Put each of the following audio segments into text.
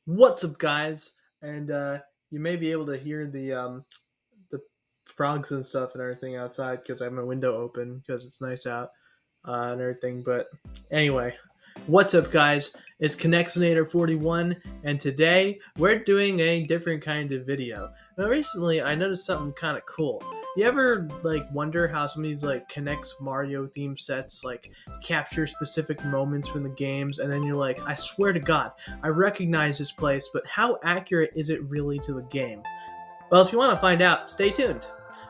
What's up, guys? And you may be able to hear the frogs and stuff and everything outside because I have my window open because it's nice out and everything. But anyway, what's up, guys? It's Connexinator41, and today we're doing a different kind of video. Now, recently I noticed something kind of cool. You ever wonder how some of these Connects Mario theme sets capture specific moments from the games, and then you're like, I swear to God, I recognize this place, but how accurate is it really to the game? Well, if you want to find out, stay tuned.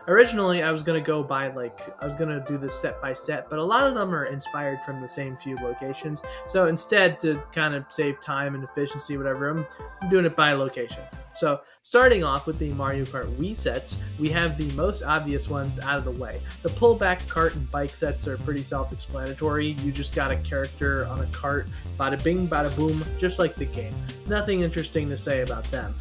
Originally, I was going to I was going to do this set by set, but a lot of them are inspired from the same few locations. So instead, to kind of save time and efficiency, whatever, I'm doing it by location. So starting off with the Mario Kart Wii sets, we have the most obvious ones out of the way. The pullback kart and bike sets are pretty self-explanatory. You just got a character on a cart, bada bing, bada boom, just like the game. Nothing interesting to say about them.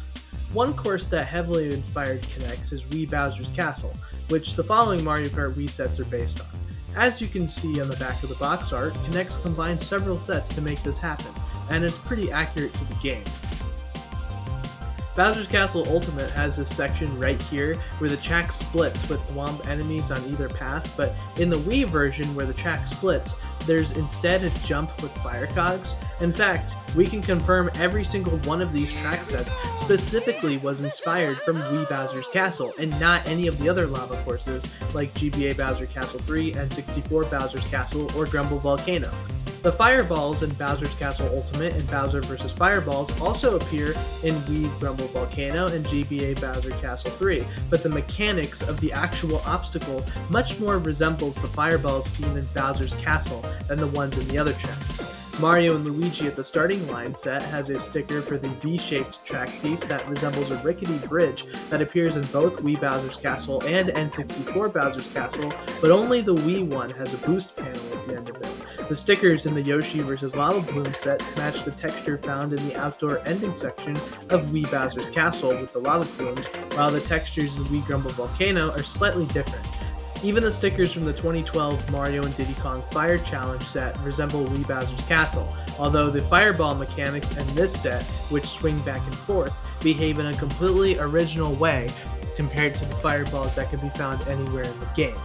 One course that heavily inspired K'NEX is Wii Bowser's Castle, which the following Mario Kart Wii sets are based on. As you can see on the back of the box art, K'NEX combined several sets to make this happen, and it's pretty accurate to the game. Bowser's Castle Ultimate has this section right here where the track splits with Thwomp enemies on either path, but in the Wii version where the track splits, there's instead a jump with fire cogs. In fact, we can confirm every single one of these track sets specifically was inspired from Wii Bowser's Castle and not any of the other lava courses like GBA Bowser Castle 3, N64 Bowser's Castle, or Grumble Volcano. The Fireballs in Bowser's Castle Ultimate and Bowser vs. Fireballs also appear in Wii Grumble Volcano and GBA Bowser Castle 3, but the mechanics of the actual obstacle much more resembles the fireballs seen in Bowser's Castle than the ones in the other tracks. Mario and Luigi at the starting line set has a sticker for the V-shaped track piece that resembles a rickety bridge that appears in both Wii Bowser's Castle and N64 Bowser's Castle, but only the Wii one has a boost panel at the end of it. The stickers in the Yoshi vs. Lava Bloom set match the texture found in the outdoor ending section of Wii Bowser's Castle with the lava plumes, while the textures in Wii Grumble Volcano are slightly different. Even the stickers from the 2012 Mario and Diddy Kong Fire Challenge set resemble Wii Bowser's Castle, although the fireball mechanics in this set, which swing back and forth, behave in a completely original way compared to the fireballs that can be found anywhere in the game.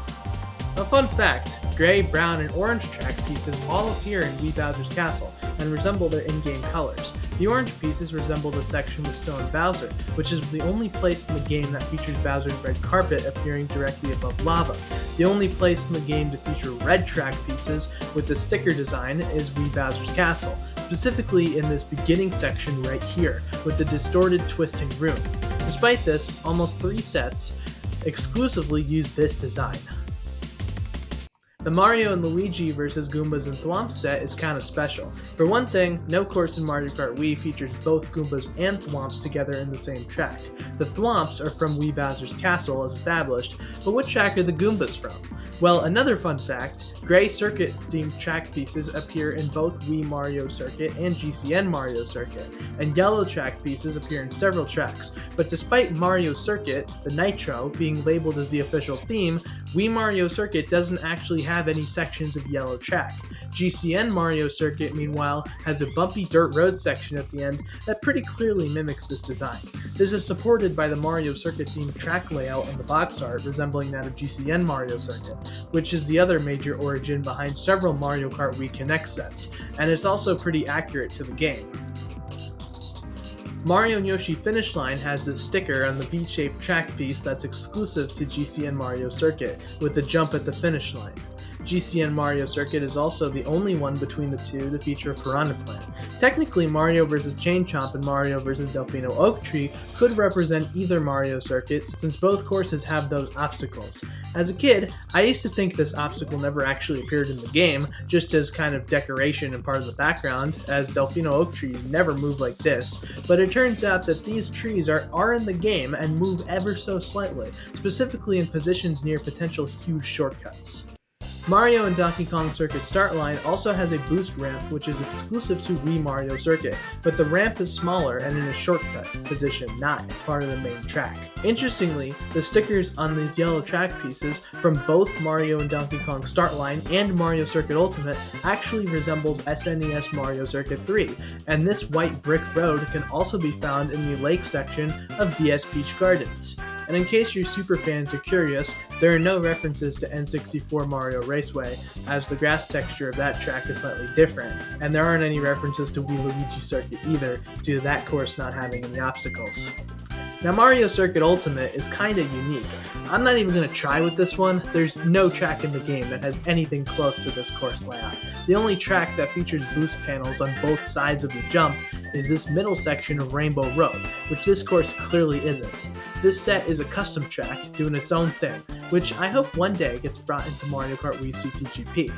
A fun fact, gray, brown, and orange track pieces all appear in Wii Bowser's Castle and resemble their in-game colors. The orange pieces resemble the section with Stone Bowser, which is the only place in the game that features Bowser's red carpet appearing directly above lava. The only place in the game to feature red track pieces with the sticker design is Wii Bowser's Castle, specifically in this beginning section right here, with the distorted twisting room. Despite this, almost 3 sets exclusively use this design. The Mario and Luigi vs. Goombas and Thwomps set is kind of special. For one thing, no course in Mario Kart Wii features both Goombas and Thwomps together in the same track. The Thwomps are from Wii Bowser's Castle as established, but what track are the Goombas from? Well, another fun fact, gray circuit-themed track pieces appear in both Wii Mario Circuit and GCN Mario Circuit, and yellow track pieces appear in several tracks, but despite Mario Circuit, the Nitro, being labeled as the official theme, Wii Mario Circuit doesn't actually have any sections of yellow track. GCN Mario Circuit, meanwhile, has a bumpy dirt road section at the end that pretty clearly mimics this design. This is supported by the Mario Circuit themed track layout on the box art resembling that of GCN Mario Circuit, which is the other major origin behind several Mario Kart Wii Connect sets, and it's also pretty accurate to the game. Mario and Yoshi Finish Line has this sticker on the V-shaped track piece that's exclusive to GCN Mario Circuit, with the jump at the finish line. GCN Mario Circuit is also the only one between the two to feature a Piranha Plant. Technically, Mario vs. Chain Chomp and Mario vs. Delfino Oak Tree could represent either Mario Circuit, since both courses have those obstacles. As a kid, I used to think this obstacle never actually appeared in the game, just as kind of decoration and part of the background, as Delfino Oak Trees never move like this, but it turns out that these trees are in the game and move ever so slightly, specifically in positions near potential huge shortcuts. Mario and Donkey Kong Circuit Start Line also has a boost ramp which is exclusive to Wii Mario Circuit, but the ramp is smaller and in a shortcut position, not part of the main track. Interestingly, the stickers on these yellow track pieces from both Mario and Donkey Kong Start Line and Mario Circuit Ultimate actually resembles SNES Mario Circuit 3, and this white brick road can also be found in the lake section of DS Peach Gardens. And in case you super fans are curious, there are no references to N64 Mario Raceway, as the grass texture of that track is slightly different, and there aren't any references to Wii Luigi Circuit either, due to that course not having any obstacles. Now Mario Circuit Ultimate is kinda unique. I'm not even going to try with this one. There's no track in the game that has anything close to this course layout. The only track that features boost panels on both sides of the jump is this middle section of Rainbow Road, which this course clearly isn't. This set is a custom track doing its own thing, which I hope one day gets brought into Mario Kart Wii CTGP.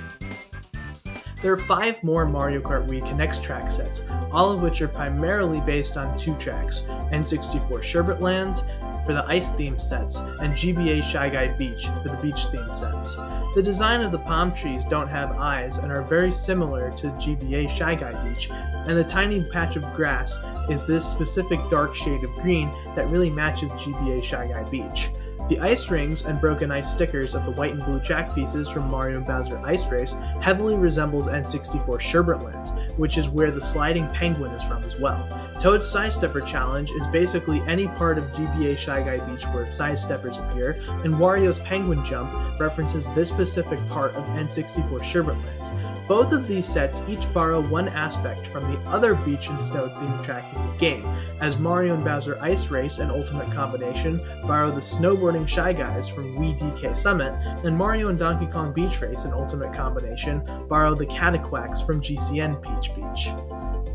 There are 5 more Mario Kart Wii Connects track sets, all of which are primarily based on 2 tracks, N64 Sherbet Land for the Ice theme sets, and GBA Shy Guy Beach for the Beach theme sets. The design of the palm trees don't have eyes and are very similar to GBA Shy Guy Beach, and the tiny patch of grass is this specific dark shade of green that really matches GBA Shy Guy Beach. The ice rings and broken ice stickers of the white and blue track pieces from Mario and Bowser Ice Race heavily resembles N64 Sherbet Land, which is where the sliding penguin is from as well. Toad's Sidestepper Challenge is basically any part of GBA Shy Guy Beach where sidesteppers appear, and Wario's Penguin Jump references this specific part of N64 Sherbet Land. Both of these sets each borrow one aspect from the other beach and snow themed track in the game, as Mario and Bowser Ice Race and Ultimate Combination borrow the snowboarding Shy Guys from Wii DK Summit, and Mario and Donkey Kong Beach Race and Ultimate Combination borrow the Cataquacks from GCN Peach Beach.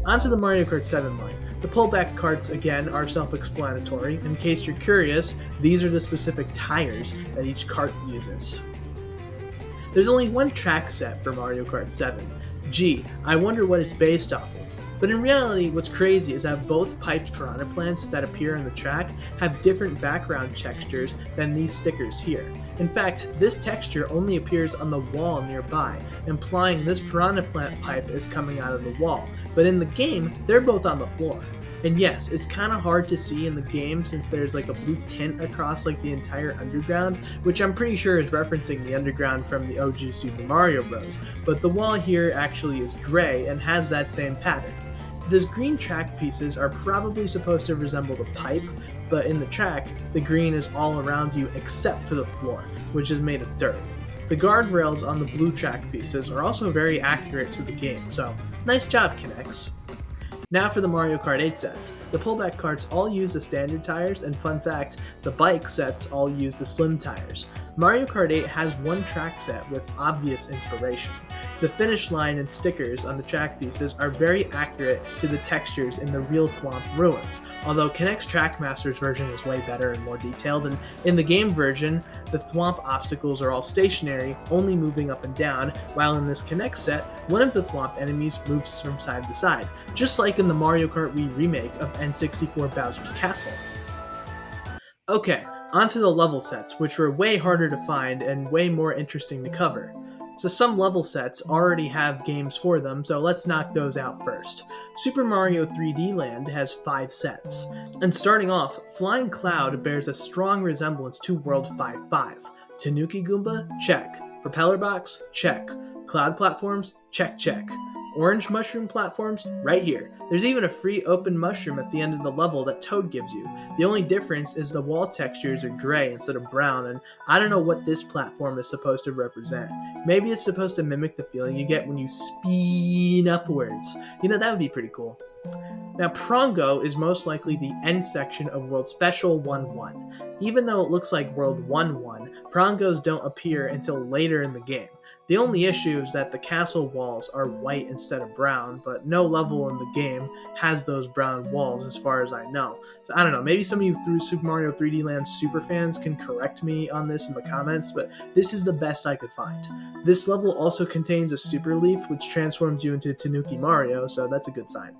Onto the Mario Kart 7 line. The pullback carts, again, are self-explanatory. In case you're curious, these are the specific tires that each cart uses. There's only one track set for Mario Kart 7. Gee, I wonder what it's based off of. But in reality, what's crazy is that both piped piranha plants that appear on the track have different background textures than these stickers here. In fact, this texture only appears on the wall nearby, implying this piranha plant pipe is coming out of the wall. But in the game, they're both on the floor. And yes, it's kind of hard to see in the game since there's like a blue tint across like the entire underground, which I'm pretty sure is referencing the underground from the OG Super Mario Bros. But the wall here actually is gray and has that same pattern. Those green track pieces are probably supposed to resemble the pipe, but in the track, the green is all around you except for the floor, which is made of dirt. The guardrails on the blue track pieces are also very accurate to the game, so nice job, Kinects. Now for the Mario Kart 8 sets. The pullback carts all use the standard tires, and fun fact, the bike sets all use the slim tires. Mario Kart 8 has one track set with obvious inspiration. The finish line and stickers on the track pieces are very accurate to the textures in the real Thwomp ruins, although Kinect's Trackmaster's version is way better and more detailed, and in the game version, the Thwomp obstacles are all stationary, only moving up and down, while in this Kinect set, one of the Thwomp enemies moves from side to side, just like in the Mario Kart Wii remake of N64 Bowser's Castle. Okay, onto the level sets, which were way harder to find and way more interesting to cover. So some level sets already have games for them, so let's knock those out first. Super Mario 3D Land has 5 sets. And starting off, Flying Cloud bears a strong resemblance to World 5-5. Tanuki Goomba? Check. Propeller Box? Check. Cloud Platforms? Check, check. Orange mushroom platforms? Right here. There's even a free open mushroom at the end of the level that Toad gives you. The only difference is the wall textures are gray instead of brown, and I don't know what this platform is supposed to represent. Maybe it's supposed to mimic the feeling you get when you spin upwards. You know, that would be pretty cool. Now, Prongo is most likely the end section of World Special 1-1. Even though it looks like World 1-1, Prongos don't appear until later in the game. The only issue is that the castle walls are white instead of brown, but no level in the game has those brown walls as far as I know. So I don't know, maybe some of you through Super Mario 3D Land super fans can correct me on this in the comments, but this is the best I could find. This level also contains a Super Leaf, which transforms you into Tanuki Mario, so that's a good sign.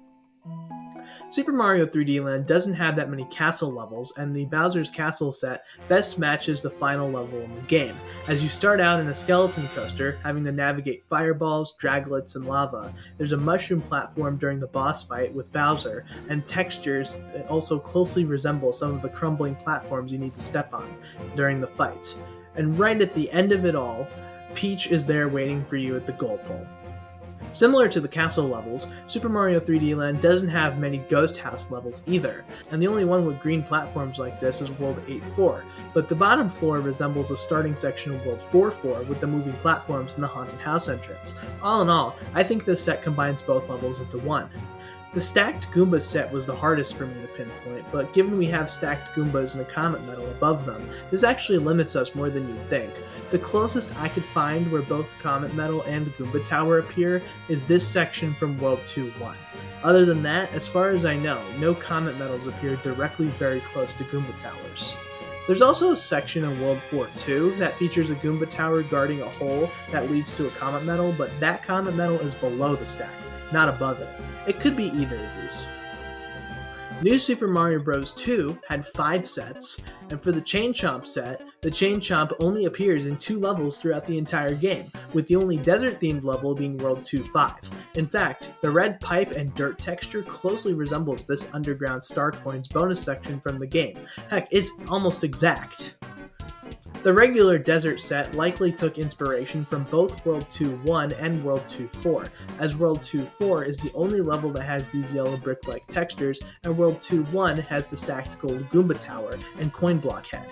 Super Mario 3D Land doesn't have that many castle levels, and the Bowser's Castle set best matches the final level in the game, as you start out in a skeleton coaster, having to navigate fireballs, draglets, and lava. There's a mushroom platform during the boss fight with Bowser, and textures that also closely resemble some of the crumbling platforms you need to step on during the fight. And right at the end of it all, Peach is there waiting for you at the goal pole. Similar to the castle levels, Super Mario 3D Land doesn't have many ghost house levels either, and the only one with green platforms like this is World 8-4, but the bottom floor resembles a starting section of World 4-4 with the moving platforms and the haunted house entrance. All in all, I think this set combines both levels into one. The stacked Goomba set was the hardest for me to pinpoint, but given we have stacked Goombas and a Comet Medal above them, this actually limits us more than you'd think. The closest I could find where both Comet Medal and Goomba Tower appear is this section from World 2-1. Other than that, as far as I know, no Comet Medals appear directly very close to Goomba Towers. There's also a section in World 4-2 that features a Goomba Tower guarding a hole that leads to a Comet Medal, but that Comet Medal is below the stack, not above it. It could be either of these. New Super Mario Bros. 2 had 5 sets, and for the Chain Chomp set, the Chain Chomp only appears in 2 levels throughout the entire game, with the only desert-themed level being World 2-5. In fact, the red pipe and dirt texture closely resembles this underground Star Coins bonus section from the game. Heck, it's almost exact. The regular desert set likely took inspiration from both World 2-1 and World 2-4, as World 2-4 is the only level that has these yellow brick-like textures, and World 2-1 has the stacked gold Goomba Tower and coin block head.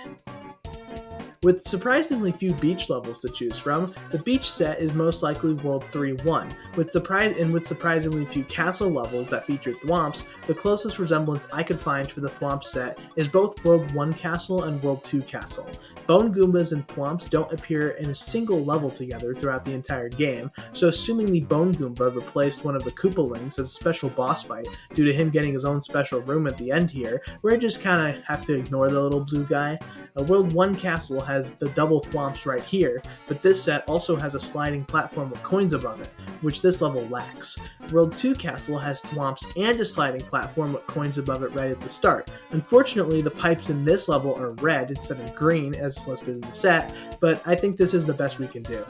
With surprisingly few beach levels to choose from, the beach set is most likely World 3-1. With surprisingly few castle levels that feature thwomps, the closest resemblance I could find for the thwomp set is both World 1 Castle and World 2 Castle. Bone Goombas and thwomps don't appear in a single level together throughout the entire game, so assuming the Bone Goomba replaced one of the Koopalings as a special boss fight due to him getting his own special room at the end here, where I just kinda have to ignore the little blue guy. World 1 Castle has the double thwomps right here, but this set also has a sliding platform with coins above it, which this level lacks. World 2 Castle has thwomps and a sliding platform with coins above it right at the start. Unfortunately, the pipes in this level are red instead of green as listed in the set, but I think this is the best we can do.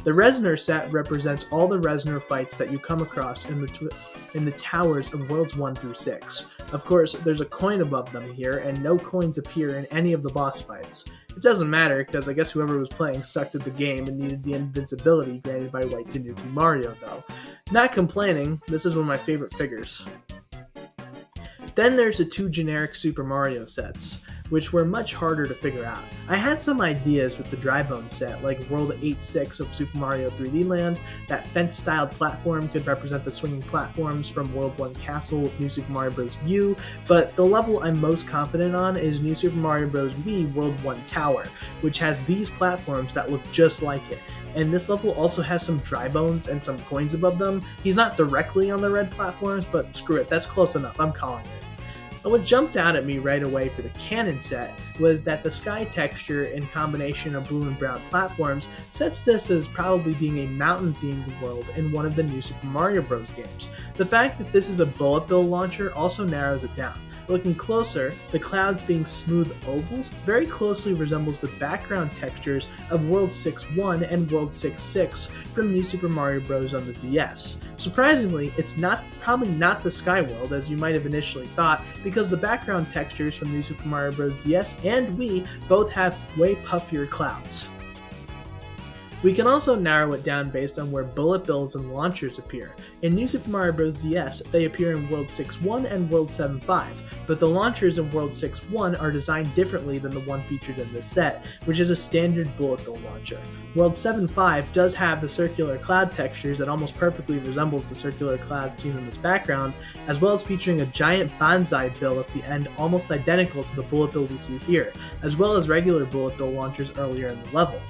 The Reznor set represents all the Reznor fights that you come across in the towers of Worlds 1 through 6. Of course, there's a coin above them here, and no coins appear in any of the boss fights. It doesn't matter, because I guess whoever was playing sucked at the game and needed the invincibility granted by White Tanuki Mario, though. Not complaining, this is one of my favorite figures. Then there's the 2 generic Super Mario sets, which were much harder to figure out. I had some ideas with the Drybone set, like World 8-6 of Super Mario 3D Land. That fence-styled platform could represent the swinging platforms from World 1 Castle with New Super Mario Bros. U, but the level I'm most confident on is New Super Mario Bros. Wii World 1 Tower, which has these platforms that look just like it. And this level also has some dry bones and some coins above them. He's not directly on the red platforms, but screw it, that's close enough, I'm calling it. And what jumped out at me right away for the Cannon set was that the sky texture in combination of blue and brown platforms sets this as probably being a mountain-themed world in one of the new Super Mario Bros. Games. The fact that this is a bullet bill launcher also narrows it down. Looking closer, the clouds being smooth ovals very closely resembles the background textures of World 6-1 and World 6-6 from New Super Mario Bros. On the DS. Surprisingly, it's probably not the Sky World as you might have initially thought, because the background textures from New Super Mario Bros. DS and Wii both have way puffier clouds. We can also narrow it down based on where bullet bills and launchers appear. In New Super Mario Bros. DS, they appear in World 6-1 and World 7-5, but the launchers in World 6-1 are designed differently than the one featured in this set, which is a standard bullet bill launcher. World 7-5 does have the circular cloud textures that almost perfectly resembles the circular cloud seen in this background, as well as featuring a giant bonsai bill at the end almost identical to the bullet bill we see here, as well as regular bullet bill launchers earlier in the level.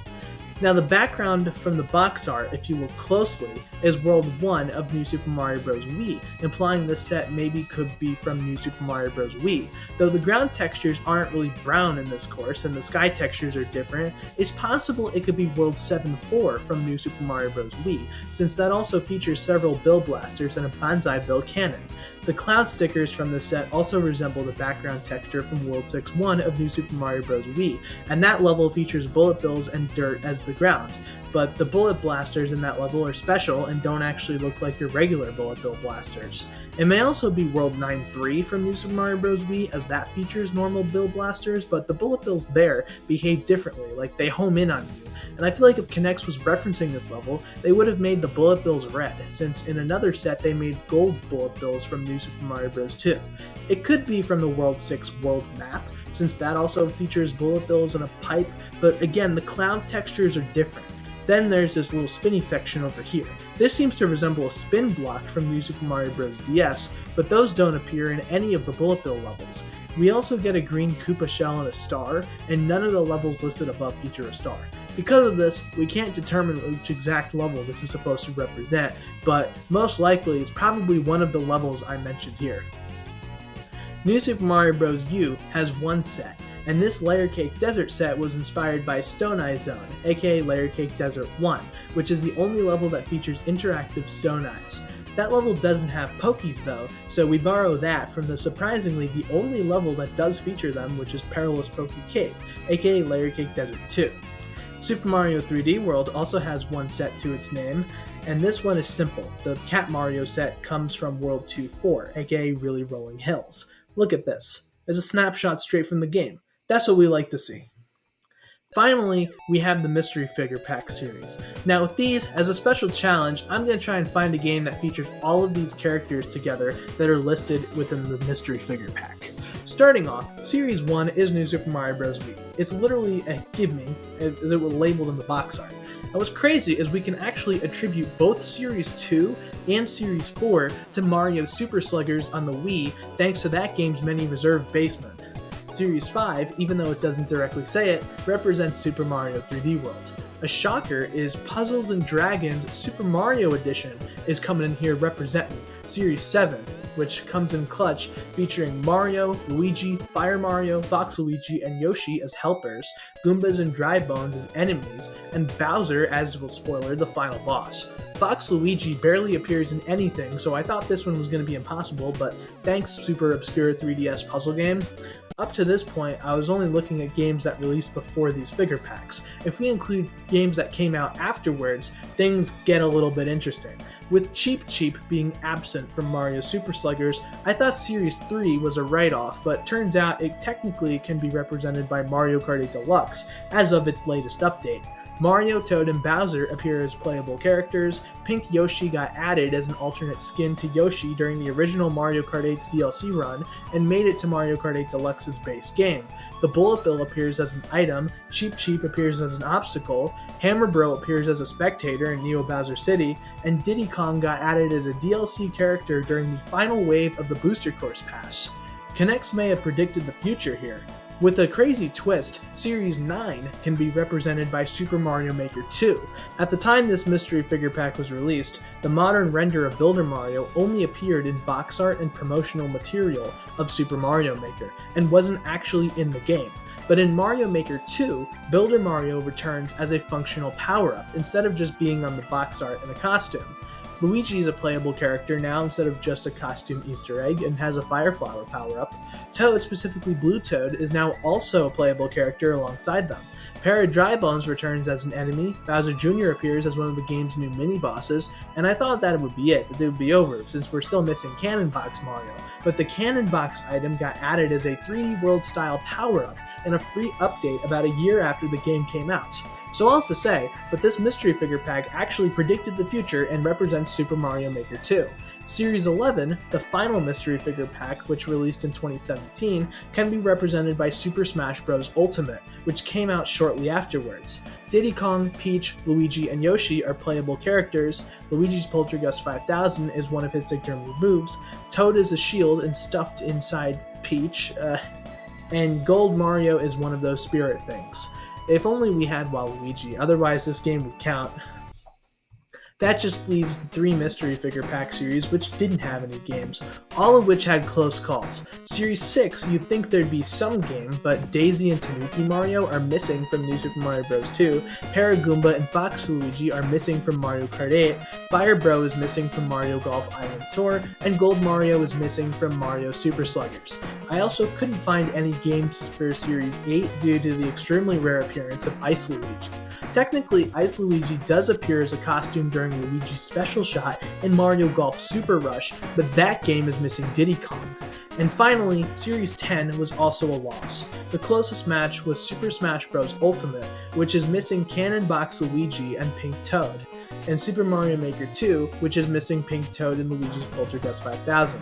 Now the background from the box art, if you look closely, is World 1 of New Super Mario Bros. Wii, implying this set maybe could be from New Super Mario Bros. Wii. Though the ground textures aren't really brown in this course and the sky textures are different, it's possible it could be World 7-4 from New Super Mario Bros. Wii, since that also features several Bill Blasters and a Banzai Bill cannon. The cloud stickers from this set also resemble the background texture from World 6-1 of New Super Mario Bros. Wii, and that level features bullet bills and dirt as the ground. But the bullet blasters in that level are special and don't actually look like your regular bullet bill blasters. It may also be World 9-3 from New Super Mario Bros. Wii, as that features normal bill blasters, but the bullet bills there behave differently, like they home in on you. And I feel like if K'NEX was referencing this level, they would have made the bullet bills red, since in another set they made gold bullet bills from New Super Mario Bros. 2. It could be from the World 6 world map, since that also features bullet bills and a pipe, but again, the cloud textures are different. Then there's this little spinny section over here. This seems to resemble a spin block from New Super Mario Bros. DS, but those don't appear in any of the bullet bill levels. We also get a green Koopa shell and a star, and none of the levels listed above feature a star. Because of this, we can't determine which exact level this is supposed to represent, but most likely it's probably one of the levels I mentioned here. New Super Mario Bros. U has one set, and this Layer Cake Desert set was inspired by Stone Eye Zone, aka Layer Cake Desert 1, which is the only level that features interactive stone eyes. That level doesn't have Pokies though, so we borrow that from the surprisingly the only level that does feature them, which is Perilous Poke Cave, aka Layer Cake Desert 2. Super Mario 3D World also has one set to its name, and this one is simple. The Cat Mario set comes from World 2-4, aka Really Rolling Hills. Look at this. It's a snapshot straight from the game. That's what we like to see. Finally, we have the Mystery Figure Pack series. Now with these, as a special challenge, I'm going to try and find a game that features all of these characters together that are listed within the Mystery Figure Pack. Starting off, Series 1 is New Super Mario Bros. Wii. It's literally a gimme, as it was labeled in the box art. And what's crazy is we can actually attribute both Series 2 and Series 4 to Mario Super Sluggers on the Wii thanks to that game's many reserved basemen. Series 5, even though it doesn't directly say it, represents Super Mario 3D World. A shocker is Puzzles & Dragons Super Mario Edition is coming in here representing Series 7, which comes in clutch, featuring Mario, Luigi, Fire Mario, Fox Luigi, and Yoshi as helpers, Goombas and Dry Bones as enemies, and Bowser as, well, spoiler, the final boss. Fox Luigi barely appears in anything, so I thought this one was going to be impossible, but thanks super obscure 3DS puzzle game. Up to this point, I was only looking at games that released before these figure packs. If we include games that came out afterwards, things get a little bit interesting. With Cheep Cheep being absent from Mario Super Sluggers, I thought Series 3 was a write-off, but turns out it technically can be represented by Mario Kart 8 Deluxe, as of its latest update. Mario, Toad, and Bowser appear as playable characters. Pink Yoshi got added as an alternate skin to Yoshi during the original Mario Kart 8's DLC run, and made it to Mario Kart 8 Deluxe's base game. The Bullet Bill appears as an item, Cheep Cheep appears as an obstacle, Hammer Bro appears as a spectator in Neo Bowser City, and Diddy Kong got added as a DLC character during the final wave of the Booster Course Pass. K'NEX may have predicted the future here. With a crazy twist, Series 9 can be represented by Super Mario Maker 2. At the time this mystery figure pack was released, the modern render of Builder Mario only appeared in box art and promotional material of Super Mario Maker, and wasn't actually in the game. But in Mario Maker 2, Builder Mario returns as a functional power-up, instead of just being on the box art in a costume. Luigi is a playable character now instead of just a costume Easter egg, and has a Fire Flower power-up. Toad, specifically Blue Toad, is now also a playable character alongside them. Para Dry Bones returns as an enemy, Bowser Jr. appears as one of the game's new mini-bosses, and I thought that would be it, that it would be over, since we're still missing Cannon Box Mario. But the Cannon Box item got added as a 3D World style power-up in a free update about a year after the game came out. So all to say, but this mystery figure pack actually predicted the future and represents Super Mario Maker 2. Series 11, the final mystery figure pack, which released in 2017, can be represented by Super Smash Bros. Ultimate, which came out shortly afterwards. Diddy Kong, Peach, Luigi, and Yoshi are playable characters. Luigi's Poltergust 5000 is one of his signature moves. Toad is a shield and stuffed inside Peach, and Gold Mario is one of those spirit things. If only we had Waluigi, otherwise this game would count. That just leaves 3 Mystery Figure Pack series, which didn't have any games, all of which had close calls. Series 6, you'd think there'd be some game, but Daisy and Tanuki Mario are missing from New Super Mario Bros. 2, Paragoomba and Fox Luigi are missing from Mario Kart 8, Fire Bro is missing from Mario Golf Island Tour, and Gold Mario is missing from Mario Super Sluggers. I also couldn't find any games for Series 8 due to the extremely rare appearance of Ice Luigi. Technically, Ice Luigi does appear as a costume during Luigi's Special Shot in Mario Golf Super Rush, but that game is missing Diddy Kong. And finally, Series 10 was also a loss. The closest match was Super Smash Bros. Ultimate, which is missing Cannon Box Luigi and Pink Toad, and Super Mario Maker 2, which is missing Pink Toad and Luigi's Poltergust 5000.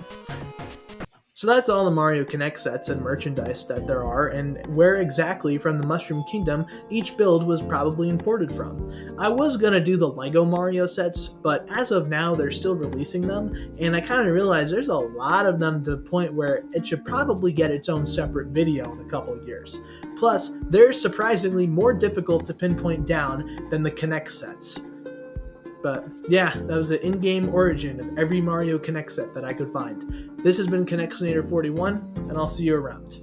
So that's all the Mario Connect sets and merchandise that there are, and where exactly from the Mushroom Kingdom each build was probably imported from. I was gonna do the Lego Mario sets, but as of now they're still releasing them, and I kinda realized there's a lot of them to the point where it should probably get its own separate video in a couple of years. Plus, they're surprisingly more difficult to pinpoint down than the Connect sets. But yeah, that was the in-game origin of every Mario Connect set that I could find. This has been ConnectXinator41, and I'll see you around.